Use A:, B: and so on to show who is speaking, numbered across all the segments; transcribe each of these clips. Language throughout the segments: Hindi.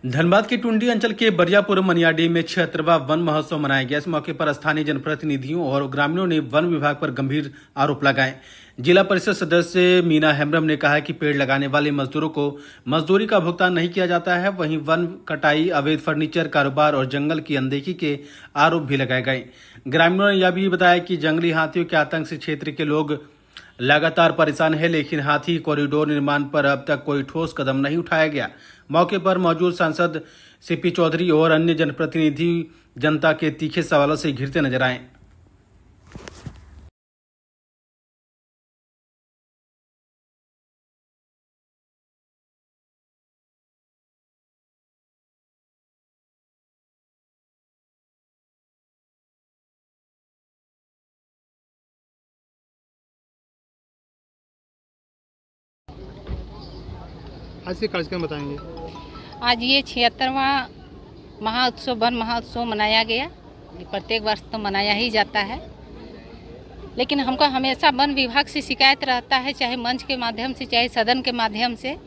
A: धनबाद के टुंडी अंचल के बरियापुर मनियाडी में 76वां वन महोत्सव मनाया गया। इस मौके पर स्थानीय जनप्रतिनिधियों और ग्रामीणों ने वन विभाग पर गंभीर आरोप लगाए। जिला परिषद सदस्य मीना हेम्ब्रम ने कहा कि पेड़ लगाने वाले मजदूरों को मजदूरी का भुगतान नहीं किया जाता है। वहीं वन कटाई, अवैध फर्नीचर कारोबार और जंगल की अनदेखी के आरोप भी लगाए गए। ग्रामीणों ने यह भी बताया कि जंगली हाथियों के आतंक से क्षेत्र के लोग लगातार परेशान है, लेकिन हाथी कॉरिडोर निर्माण पर अब तक कोई ठोस कदम नहीं उठाया गया। मौके पर मौजूद सांसद सीपी चौधरी और अन्य जनप्रतिनिधि जनता के तीखे सवालों से घिरते नजर आए।
B: आज के कार्यक्रम बताएंगे।
C: आज ये 76वां महाउत्सव वन महोत्सव मनाया गया। प्रत्येक वर्ष तो मनाया ही जाता है, लेकिन हमको हमेशा वन विभाग से शिकायत रहता है, चाहे मंच के माध्यम से चाहे सदन के माध्यम से।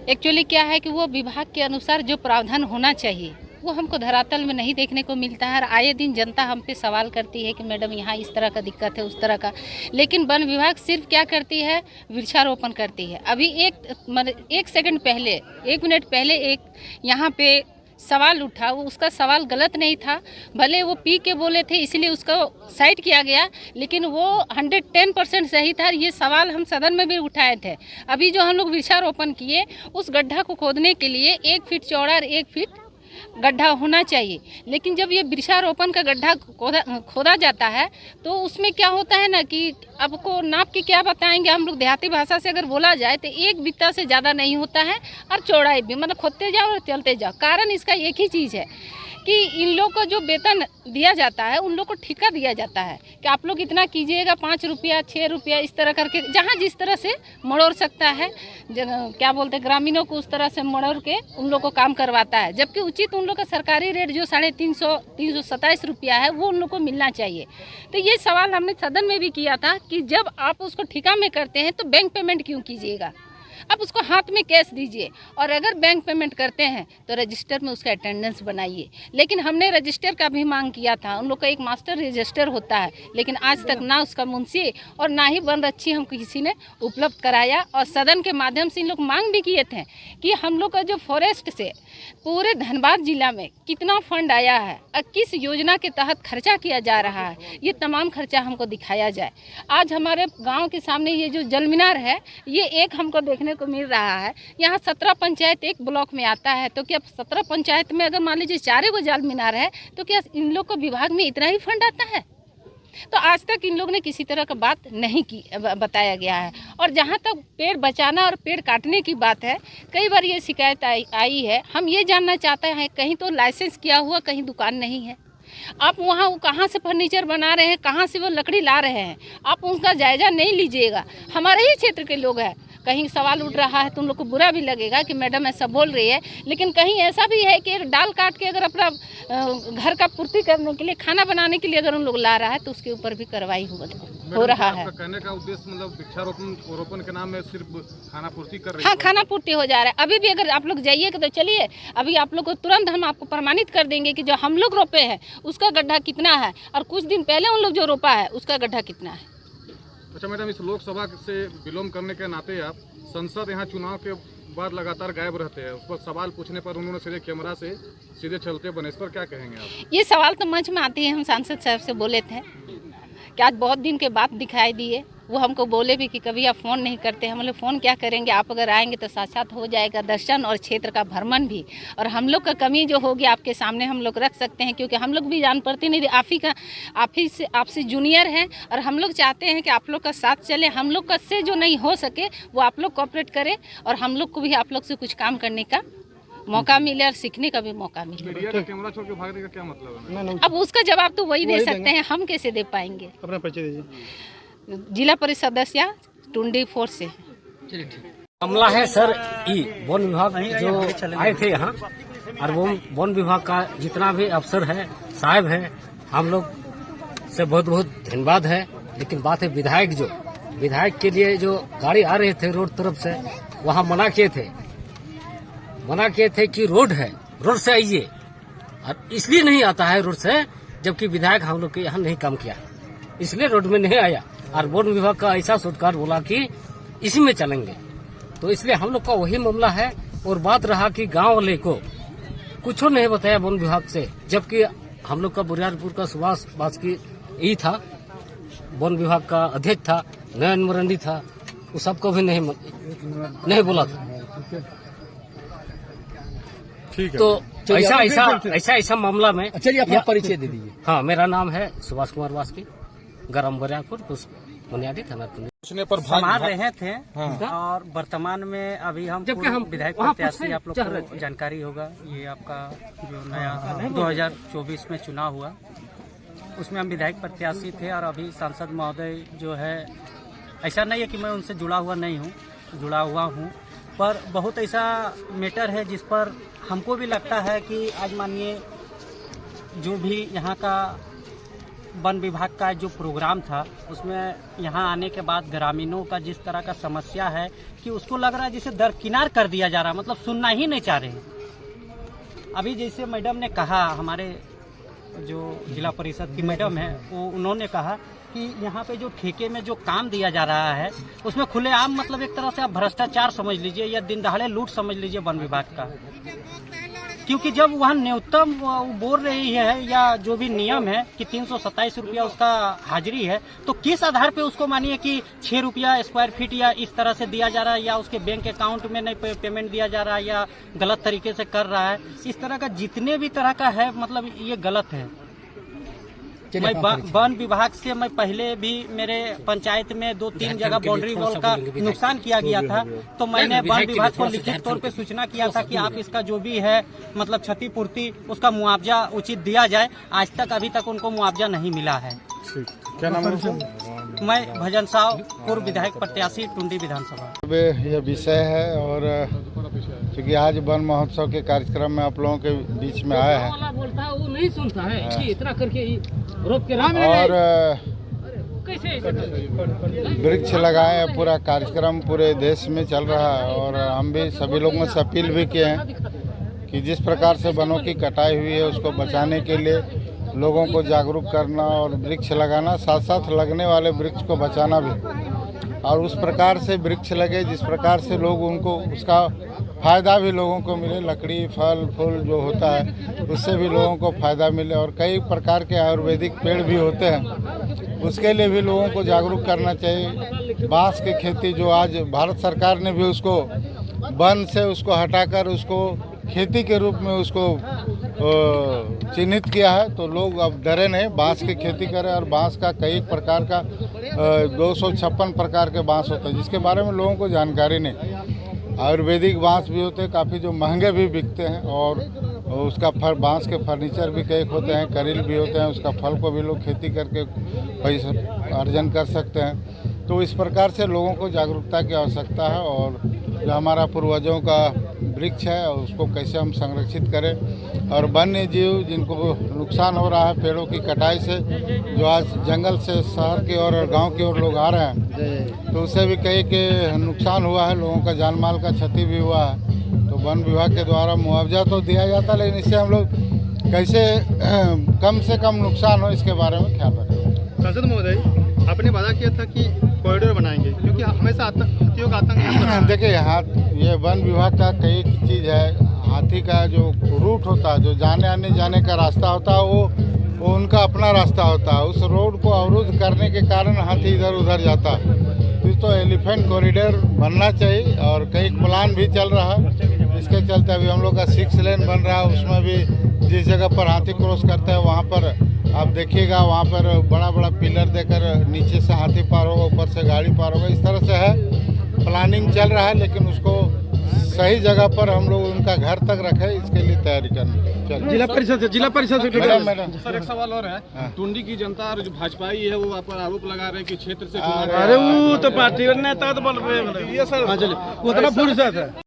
C: एक्चुअली क्या है कि वो विभाग के अनुसार जो प्रावधान होना चाहिए वो हमको धरातल में नहीं देखने को मिलता है। आए दिन जनता हम पे सवाल करती है कि मैडम यहाँ इस तरह का दिक्कत है, उस तरह का, लेकिन वन विभाग सिर्फ क्या करती है, वृक्षारोपण करती है। अभी एक सेकंड पहले, 1 मिनट पहले एक यहाँ पे सवाल उठा, वो उसका सवाल गलत नहीं था, भले वो पी के बोले थे इसलिए उसको साइड किया गया, लेकिन वो 110% सही था। ये सवाल हम सदन में भी उठाए थे। अभी जो हम लोग वृक्षारोपण किए, उस गड्ढा को खोदने के लिए 1 फीट चौड़ा और 1 फीट गड्ढा होना चाहिए, लेकिन जब ये वृक्षारोपण का गड्ढा खोदा जाता है तो उसमें क्या होता है ना कि आपको नाप के क्या बताएंगे हम लोग, देहाती भाषा से अगर बोला जाए तो 1 बित्ता से ज़्यादा नहीं होता है, और चौड़ाई भी, मतलब खोदते जाओ और चलते जाओ। कारण इसका एक ही चीज़ है कि इन लोग को जो वेतन दिया जाता है, उन लोग को ठेका दिया जाता है कि आप लोग इतना कीजिएगा, 5 रुपया 6 रुपया इस तरह करके, जहाँ जिस तरह से मड़ोड़ सकता है, क्या बोलते हैं, ग्रामीणों को उस तरह से मड़ोड़ के उन लोग को काम करवाता है। जबकि उचित उन लोग का सरकारी रेट जो 327 रुपया है वो उन लोग को मिलना चाहिए। तो ये सवाल हमने सदन में भी किया था कि जब आप उसको ठेका में करते हैं तो बैंक पेमेंट क्यों कीजिएगा, आप उसको हाथ में कैश दीजिए, और अगर बैंक पेमेंट करते हैं तो रजिस्टर में उसका अटेंडेंस बनाइए। लेकिन हमने रजिस्टर का भी मांग किया था, उन लोग का एक मास्टर रजिस्टर होता है, लेकिन आज तक ना उसका मुंशी और ना ही वनरक्षी हमको किसी ने उपलब्ध कराया। और सदन के माध्यम से इन लोग मांग भी किए थे कि हम लोग का जो फॉरेस्ट से पूरे धनबाद जिला में कितना फंड आया है और किस योजना के तहत खर्चा किया जा रहा है, ये तमाम खर्चा हमको दिखाया जाए। आज हमारे गाँव के सामने ये जो जल मीनार है, ये एक हमको देखने को मिल रहा है। यहाँ 17 पंचायत एक ब्लॉक में आता है, तो क्या 17 पंचायत में अगर मान लीजिए 4 गो जल मीनार है तो क्या इन लोग को विभाग में इतना ही फंड आता है? तो आज तक इन लोग ने किसी तरह का बात नहीं की, बताया गया है। और जहाँ तक पेड़ बचाना और पेड़ काटने की बात है, कई बार ये शिकायत आई है। हम ये जानना चाहते हैं, कहीं तो लाइसेंस किया हुआ कहीं दुकान नहीं है, आप वहाँ कहाँ से फर्नीचर बना रहे हैं, कहाँ से वो लकड़ी ला रहे हैं, आप उनका जायजा नहीं लीजिएगा। हमारे ही क्षेत्र के लोग हैं, कहीं सवाल उठ रहा है तो उन लोग को बुरा भी लगेगा कि मैडम ऐसा बोल रही है, लेकिन कहीं ऐसा भी है कि एक डाल काट के अगर अपना घर का पूर्ति करने के लिए, खाना बनाने के लिए अगर उन लोग ला रहा है तो उसके ऊपर भी कार्रवाई हो रहा है।
B: कहने का उद्देश्य मतलब वृक्षारोपण के नाम में सिर्फ खाना पूर्ति कर रही है।
C: हाँ, खाना पूर्ति हो जा रहा है। अभी भी अगर आप लोग जाइएगा तो चलिए, अभी आप लोग को तुरंत हम आपको प्रमाणित कर देंगे कि जो हम लोग रोपे हैं उसका गड्ढा कितना है, और कुछ दिन पहले उन लोग जो रोपा है उसका गड्ढा कितना है।
B: अच्छा मैडम, इस लोकसभा से विलोम करने के नाते आप संसद यहाँ चुनाव के बाद लगातार गायब रहते हैं, उस पर सवाल पूछने पर उन्होंने सीधे कैमरा से सीधे चलते बने, इस पर क्या कहेंगे आप?
C: ये सवाल तो मंच में आते हैं, हम सांसद साहब से बोले थे कि आज बहुत दिन के बाद दिखाई दिए। वो हमको बोले भी कि कभी आप फ़ोन नहीं करते। हम लोग फ़ोन क्या करेंगे, आप अगर आएंगे तो साथ साथ हो जाएगा दर्शन और क्षेत्र का भ्रमण भी, और हम लोग का कमी जो होगी आपके सामने हम लोग रख सकते हैं, क्योंकि हम लोग भी जानप्रतिनिधि आपसे जूनियर हैं, और हम लोग चाहते हैं कि आप लोग का साथ चले। हम लोग का से जो नहीं हो सके वो आप लोग कोऑपरेट करें, और हम लोग को भी आप लोग से कुछ काम करने का मौका मिले और सीखने का भी मौका मिले।
B: मीडिया का कैमरा छोड़ के भागने का क्या मतलब है?
C: अब उसका जवाब तो वही दे सकते हैं, हम कैसे दे पाएंगे।
B: अपना परिचय दीजिए।
C: जिला परिषद सदस्य टुंडी 4 से।
D: मामला है सर, वन विभाग जो आए थे यहाँ, और वन विभाग का जितना भी अफसर है, साहब है, हम लोग से बहुत बहुत धन्यवाद है। लेकिन बात है विधायक के लिए जो गाड़ी आ रहे थे रोड तरफ से, वहाँ मना किए थे। मना किए थे कि रोड है, रोड से आइए, और इसलिए नहीं आता है रोड से, जबकि विधायक हम लोग के यहाँ नहीं काम किया, इसलिए रोड में नहीं आया। और वन विभाग का ऐसा सरकार बोला कि इसी में चलेंगे, तो इसलिए हम लोग का वही मामला है। और बात रहा कि गांव वाले को कुछ नहीं बताया वन विभाग से, जबकि हम लोग का बुरियारपुर का सुभाष बास्की यही था, वन विभाग का अध्यक्ष था, नयन मरंडी था, वो सबको भी नहीं बोला था।
B: ठीक है।
D: तो ऐसा मामला में
E: चलिए अपना परिचय दे दीजिए।
D: हाँ, मेरा नाम है सुभाष कुमार बास्की, ग्राम बुरियारपुर, बुनियादी थाना।
B: पूछने पर
F: संभाल रहे थे और वर्तमान में अभी हम विधायक प्रत्याशी, आप लोग को जानकारी होगा, ये आपका जो नया 2024 में चुनाव हुआ उसमें हम विधायक प्रत्याशी थे। और अभी सांसद महोदय जो है, ऐसा नहीं है कि मैं उनसे जुड़ा हुआ हूँ, पर बहुत ऐसा मैटर है जिस पर हमको भी लगता है कि आज मानिए जो भी यहाँ का वन विभाग का जो प्रोग्राम था, उसमें यहाँ आने के बाद ग्रामीणों का जिस तरह का समस्या है कि उसको लग रहा है जैसे दरकिनार कर दिया जा रहा है, मतलब सुनना ही नहीं चाह रहे हैं। अभी जैसे मैडम ने कहा, हमारे जो जिला परिषद की मैडम है, वो उन्होंने कहा कि यहाँ पे जो ठेके में जो काम दिया जा रहा है उसमें खुलेआम, मतलब एक तरह से आप भ्रष्टाचार समझ लीजिए या दिन दहाड़े लूट समझ लीजिए वन विभाग का। क्योंकि जब वहाँ न्यूनतम बोल रही है या जो भी नियम है कि 327 रुपया उसका हाजिरी है, तो किस आधार पे उसको मानिए कि 6 रुपया स्क्वायर फीट या इस तरह से दिया जा रहा है, या उसके बैंक अकाउंट में नहीं पेमेंट दिया जा रहा है, या गलत तरीके से कर रहा है। इस तरह का जितने भी तरह का है, मतलब ये गलत है। मैं वन विभाग से मैं पहले भी मेरे पंचायत में 2-3 जगह बाउंड्री वॉल का नुकसान किया गया था, तो मैंने वन विभाग को लिखित तौर पे सूचना किया था कि आप इसका जो भी है मतलब क्षतिपूर्ति, उसका मुआवजा उचित दिया जाए। आज तक अभी तक उनको मुआवजा नहीं मिला है।
B: क्या नाम है?
F: मैं भजन साव, पूर्व विधायक प्रत्याशी, टुंडी विधानसभा।
G: यह विषय है, और क्योंकि आज वन महोत्सव के कार्यक्रम में आप लोगों के बीच में आया है,
D: वो नहीं सुनता है कि इतना करके रोक के
G: और वृक्ष लगाए, पूरा कार्यक्रम पूरे देश में चल रहा है। और हम भी सभी लोगों से अपील भी किए हैं कि जिस प्रकार से वनों की कटाई हुई है उसको बचाने के लिए लोगों को जागरूक करना और वृक्ष लगाना, साथ साथ लगने वाले वृक्ष को बचाना भी, और उस प्रकार से वृक्ष लगे जिस प्रकार से लोग उनको उसका फ़ायदा भी लोगों को मिले, लकड़ी, फल, फूल जो होता है उससे भी लोगों को फ़ायदा मिले। और कई प्रकार के आयुर्वेदिक पेड़ भी होते हैं, उसके लिए भी लोगों को जागरूक करना चाहिए। बांस की खेती जो आज भारत सरकार ने भी उसको वन से उसको हटाकर उसको खेती के रूप में उसको चिन्हित किया है, तो लोग अब डरे नहीं, बांस की खेती करें। और बांस का कई प्रकार का 256 प्रकार के बांस होते हैं जिसके बारे में लोगों को जानकारी नहीं। आयुर्वेदिक बांस भी होते हैं, काफ़ी जो महंगे भी बिकते हैं, और उसका बांस के फर्नीचर भी कई होते हैं, करील भी होते हैं, उसका फल को भी लोग खेती करके पैसा अर्जन कर सकते हैं। तो इस प्रकार से लोगों को जागरूकता की आवश्यकता है, और जो हमारा पूर्वजों का वृक्ष है उसको कैसे हम संरक्षित करें। और वन्य जीव जिनको नुकसान हो रहा है पेड़ों की कटाई से, जो आज जंगल से शहर की ओर और गांव की ओर लोग आ रहे हैं, तो उससे भी कई के नुकसान हुआ है, लोगों का जान माल का क्षति भी हुआ है। तो वन विभाग के द्वारा मुआवजा तो दिया जाता है, लेकिन इससे हम लोग कैसे कम से कम नुकसान हो इसके बारे में ख्याल रखें।
E: सांसद महोदय, आपने वादा किया था कि कॉरिडोर बनाएंगे, क्योंकि हमेशा हाथियों का आतंक।
G: देखिए, ये वन विभाग का कई चीज़ है। हाथी का जो रूट होता है, जो आने जाने का रास्ता होता है, वो उनका अपना रास्ता होता है। उस रोड को अवरुद्ध करने के कारण हाथी इधर उधर जाता है। तो एलिफेंट कॉरिडोर बनना चाहिए, और कई प्लान भी चल रहा है। इसके चलते अभी हम लोग का 6 लेन बन रहा है, उसमें भी जिस जगह पर हाथी क्रॉस करते हैं वहाँ पर आप देखिएगा, वहाँ पर बड़ा बड़ा पिलर देकर नीचे से हाथी पार होगा, ऊपर से गाड़ी पार होगा। इस तरह से है, प्लानिंग चल रहा है, लेकिन उसको सही जगह पर हम लोग उनका घर तक रखें, इसके लिए तैयारी करना।
E: जिला परिषद से
G: मैडम
B: सर, एक सवाल और है। टुंडी की जनता और जो भाजपाई है वो आप पर आरोप लगा रहे हैं कि क्षेत्र से
E: अरे वो तो पार्टी नेता तो बोल रहे हैं, ये सर उतना फुर्सत है।